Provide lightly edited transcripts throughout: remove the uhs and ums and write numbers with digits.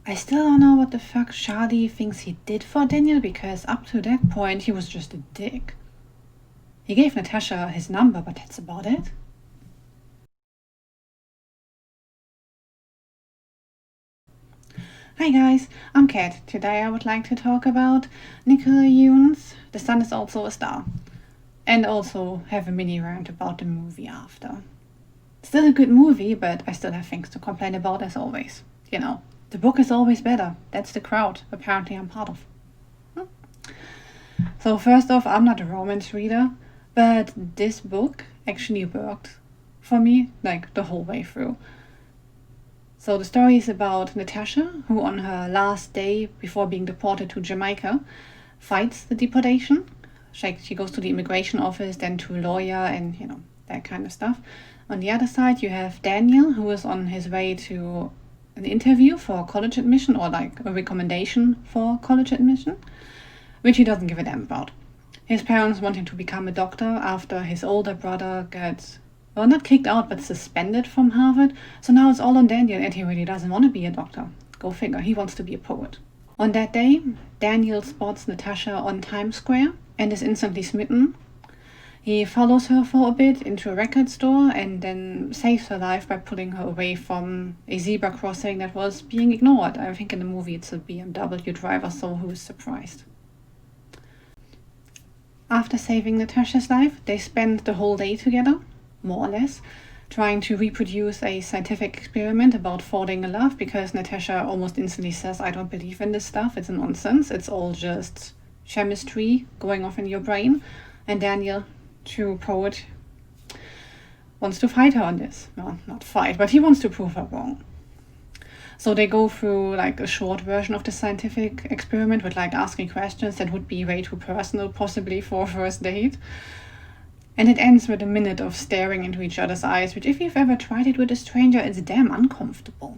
I still don't know what the fuck Charlie thinks he did for Daniel, because up to that point he was just a dick. He gave Natasha his number, but that's about it. Hi guys, I'm Kat. Today I would like to talk about Nicola Yoon's The Sun is Also a Star, and also have a mini rant about the movie after. Still a good movie, but I still have things to complain about as always. You know, the book is always better. That's the crowd apparently I'm part of. So first off, I'm not a romance reader, but this book actually worked for me like the whole way through. So the story is about Natasha, who on her last day before being deported to Jamaica, fights the deportation. She goes to the immigration office, then to a lawyer, and that kind of stuff. On the other side, you have Daniel, who is on his way to an interview for college admission, or like a recommendation for college admission, which he doesn't give a damn about. His parents want him to become a doctor after his older brother gets, well, not kicked out, but suspended from Harvard. So now it's all on Daniel, and he really doesn't want to be a doctor. Go figure, he wants to be a poet. On that day, Daniel spots Natasha on Times Square and is instantly smitten. He follows her for a bit into a record store and then saves her life by pulling her away from a zebra crossing that was being ignored. I think in the movie it's a BMW driver, so who is surprised? After saving Natasha's life, they spend the whole day together, more or less, trying to reproduce a scientific experiment about falling in love, because Natasha almost instantly says, I don't believe in this stuff, it's nonsense, it's all just chemistry going off in your brain. And Daniel, true poet, wants to fight her on this. Well, not fight, but he wants to prove her wrong. So they go through like a short version of the scientific experiment with like asking questions that would be way too personal, possibly for a first date. And it ends with a minute of staring into each other's eyes, which if you've ever tried it with a stranger, it's damn uncomfortable.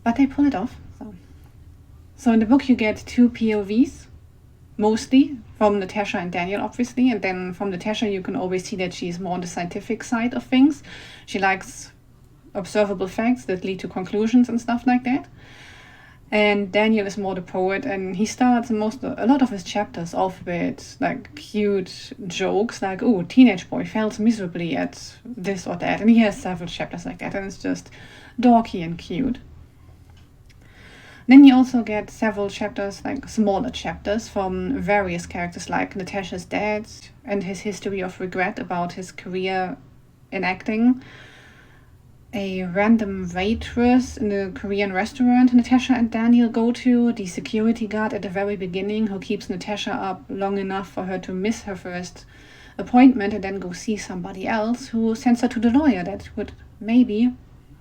But they pull it off. So in the book you get two POVs, mostly from Natasha and Daniel, obviously. And then from Natasha you can always see that she's more on the scientific side of things. She likes observable facts that lead to conclusions and stuff like that. And Daniel is more the poet, and he starts a lot of his chapters off with like cute jokes, like, oh, teenage boy fails miserably at this or that. And he has several chapters like that, and it's just dorky and cute. Then you also get several chapters, like smaller chapters, from various characters, like Natasha's dad and his history of regret about his career in acting. A random waitress in a Korean restaurant Natasha and Daniel go to, the security guard at the very beginning who keeps Natasha up long enough for her to miss her first appointment and then go see somebody else, who sends her to the lawyer that would maybe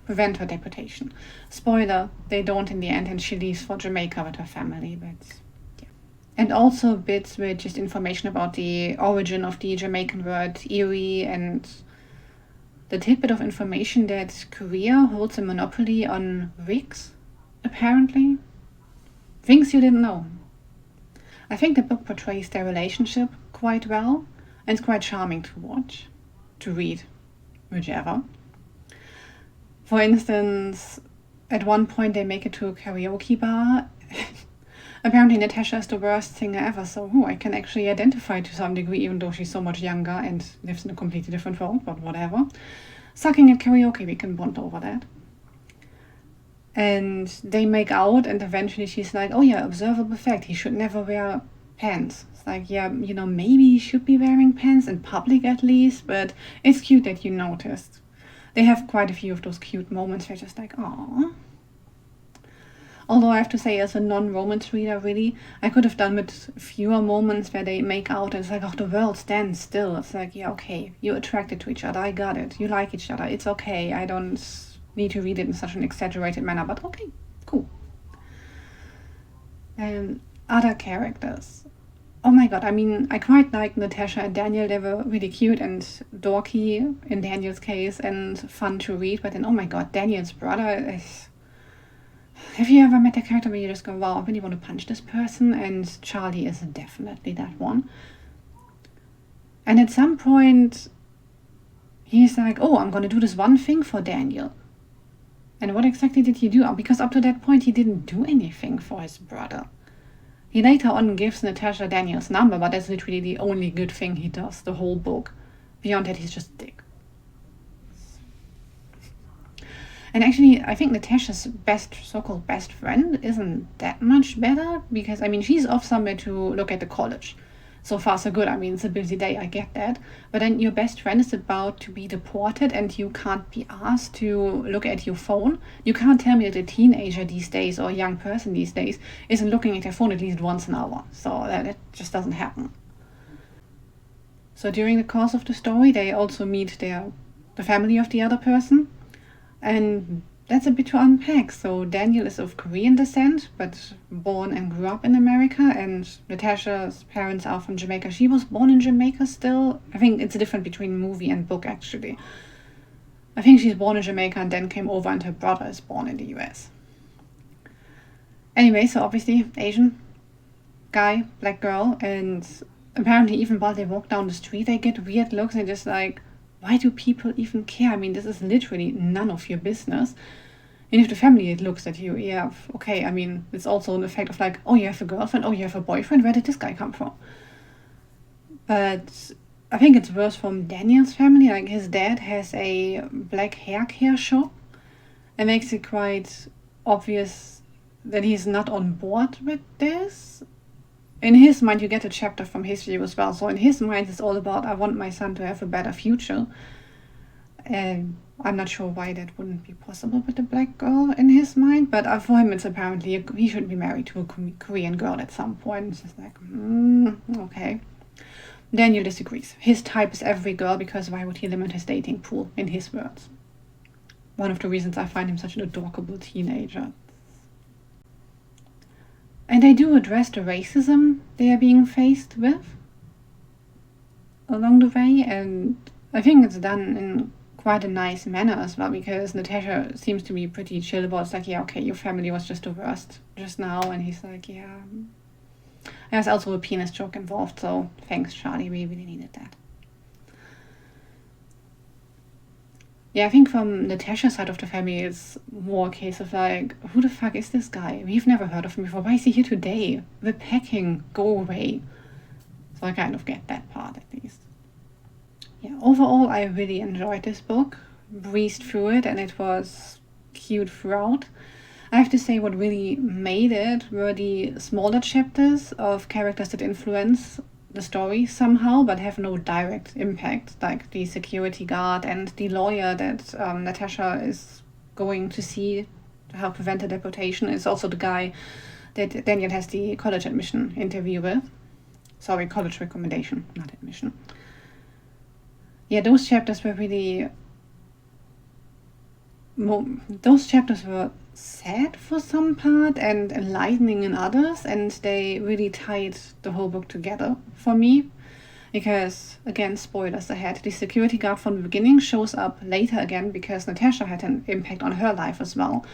prevent her deportation. Spoiler, they don't in the end, and she leaves for Jamaica with her family, but yeah. And also bits with just information about the origin of the Jamaican word Erie, and the tidbit of information that Korea holds a monopoly on wigs, apparently. Things you didn't know. I think the book portrays their relationship quite well, and it's quite charming to watch, to read, whichever. For instance, at one point they make it to a karaoke bar. Apparently Natasha is the worst singer ever, so I can actually identify to some degree, even though she's so much younger and lives in a completely different world, but whatever. Sucking at karaoke, we can bond over that. And they make out, and eventually she's like, oh yeah, observable fact, he should never wear pants. It's like, yeah, maybe he should be wearing pants in public at least, but it's cute that you noticed. They have quite a few of those cute moments where just like, aww. Although I have to say, as a non-romance reader, really, I could have done with fewer moments where they make out and it's like, oh, the world stands still. It's like, yeah, okay, you're attracted to each other, I got it. You like each other, it's okay. I don't need to read it in such an exaggerated manner, but okay, cool. Other characters. Oh my god, I mean, I quite like Natasha and Daniel. They were really cute and dorky in Daniel's case and fun to read, but then, oh my god, Daniel's brother is... Have you ever met a character where you just go, wow, I really want to punch this person? And Charlie is definitely that one. And at some point, he's like, oh, I'm going to do this one thing for Daniel. And what exactly did he do? Because up to that point, he didn't do anything for his brother. He later on gives Natasha Daniel's number, but that's literally the only good thing he does the whole book. Beyond that, he's just a dick. And actually, I think Natasha's so-called best friend isn't that much better, because, I mean, she's off somewhere to look at the college. So far, so good. I mean, it's a busy day, I get that. But then your best friend is about to be deported and you can't be asked to look at your phone. You can't tell me that a teenager these days or a young person these days isn't looking at their phone at least once an hour. So that just doesn't happen. So during the course of the story, they also meet the family of the other person. And that's a bit to unpack. So Daniel is of Korean descent, but born and grew up in America, and Natasha's parents are from Jamaica. She was born in Jamaica still. I think it's different between movie and book, actually. I think she's born in Jamaica and then came over, and her brother is born in the US. Anyway, so obviously Asian guy, black girl, and apparently even while they walk down the street, they get weird looks and just like, why do people even care? I mean, this is literally none of your business. And if the family looks at you, yeah, okay. I mean, it's also an effect of like, oh, you have a girlfriend, oh, you have a boyfriend, where did this guy come from? But I think it's worse from Daniel's family. Like, his dad has a black hair care shop. It makes it quite obvious that he's not on board with this. In his mind, you get a chapter from his view as well. So in his mind, it's all about, I want my son to have a better future. And I'm not sure why that wouldn't be possible with a black girl in his mind. But for him, it's apparently, he should be married to a Korean girl at some point. It's just like, okay. Daniel disagrees. His type is every girl, because why would he limit his dating pool, in his words? One of the reasons I find him such an adorable teenager. And they do address the racism they are being faced with along the way, and I think it's done in quite a nice manner as well, because Natasha seems to be pretty chill about it. It's like, yeah, okay, your family was just the worst just now, and he's like, yeah. There's also a penis joke involved, so thanks, Charlie, we really needed that. Yeah, I think from Natasha's side of the family, it's more a case of like, who the fuck is this guy? We've never heard of him before. Why is he here today? We're packing. Go away. So I kind of get that part, at least. Yeah, overall, I really enjoyed this book. Breezed through it, and it was cute throughout. I have to say, what really made it were the smaller chapters of characters that influence the story somehow, but have no direct impact, like the security guard and the lawyer that Natasha is going to see to help prevent the deportation. It's also the guy that Daniel has the college admission interview with. Sorry, college recommendation, not admission. Yeah, those chapters were really... those chapters were sad for some part and enlightening in others, and they really tied the whole book together for me, because, again, spoilers ahead, the security guard from the beginning shows up later again because Natasha had an impact on her life as well,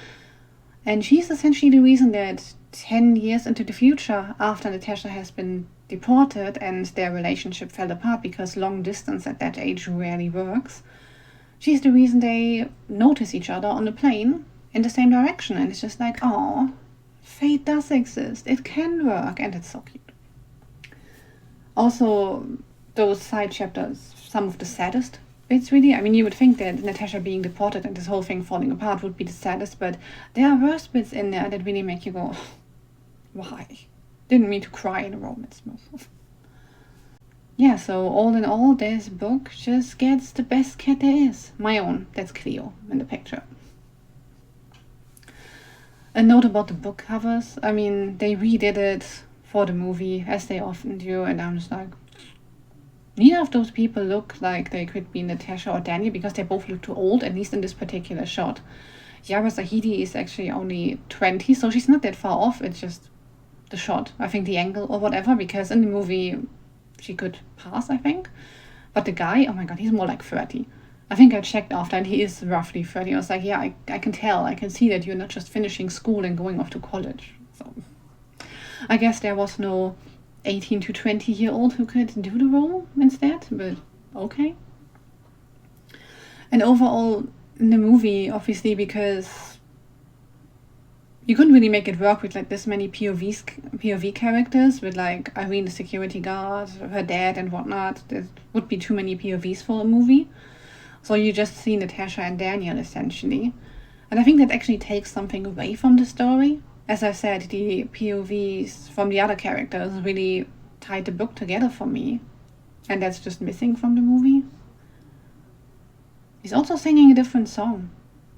and she's essentially the reason that 10 years into the future, after Natasha has been deported and their relationship fell apart because long distance at that age rarely works, she's the reason they notice each other on the plane in the same direction. And it's just like, oh, fate does exist. It can work. And it's so cute. Also, those side chapters, some of the saddest bits, really. I mean, you would think that Natasha being deported and this whole thing falling apart would be the saddest, but there are worse bits in there that really make you go, oh, why? Didn't mean to cry in a romance movie. Yeah, so all in all, this book just gets the best cat there is. My own. That's Cleo in the picture. A note about the book covers. I mean, they redid it for the movie, as they often do, and I'm just like, neither of those people look like they could be Natasha or Daniel, because they both look too old, at least in this particular shot. Yara Zahidi is actually only 20, so she's not that far off. It's just the shot, I think the angle or whatever, because in the movie she could pass, I think. But the guy, oh my god, he's more like 30. I think I checked after, and he is roughly 30. I was like, yeah, I can tell. I can see that you're not just finishing school and going off to college. So I guess there was no 18 to 20-year-old who could do the role instead, but okay. And overall, in the movie, obviously, because you couldn't really make it work with like this many POV characters, with like Irene, the security guard, her dad and whatnot. There would be too many POVs for a movie. So you just see Natasha and Daniel essentially. And I think that actually takes something away from the story. As I said, the POVs from the other characters really tied the book together for me. And that's just missing from the movie. He's also singing a different song.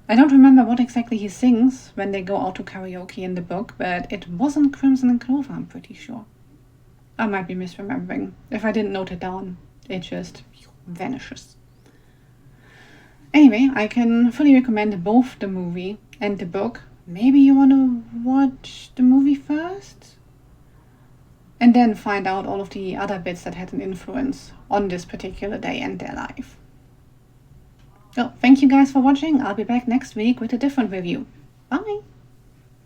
I don't remember what exactly he sings when they go out to karaoke in the book, but it wasn't Crimson and Clover, I'm pretty sure. I might be misremembering. If I didn't note it down, it just vanishes. Anyway, I can fully recommend both the movie and the book. Maybe you want to watch the movie first? And then find out all of the other bits that had an influence on this particular day and their life. So, thank you guys for watching. I'll be back next week with a different review. Bye!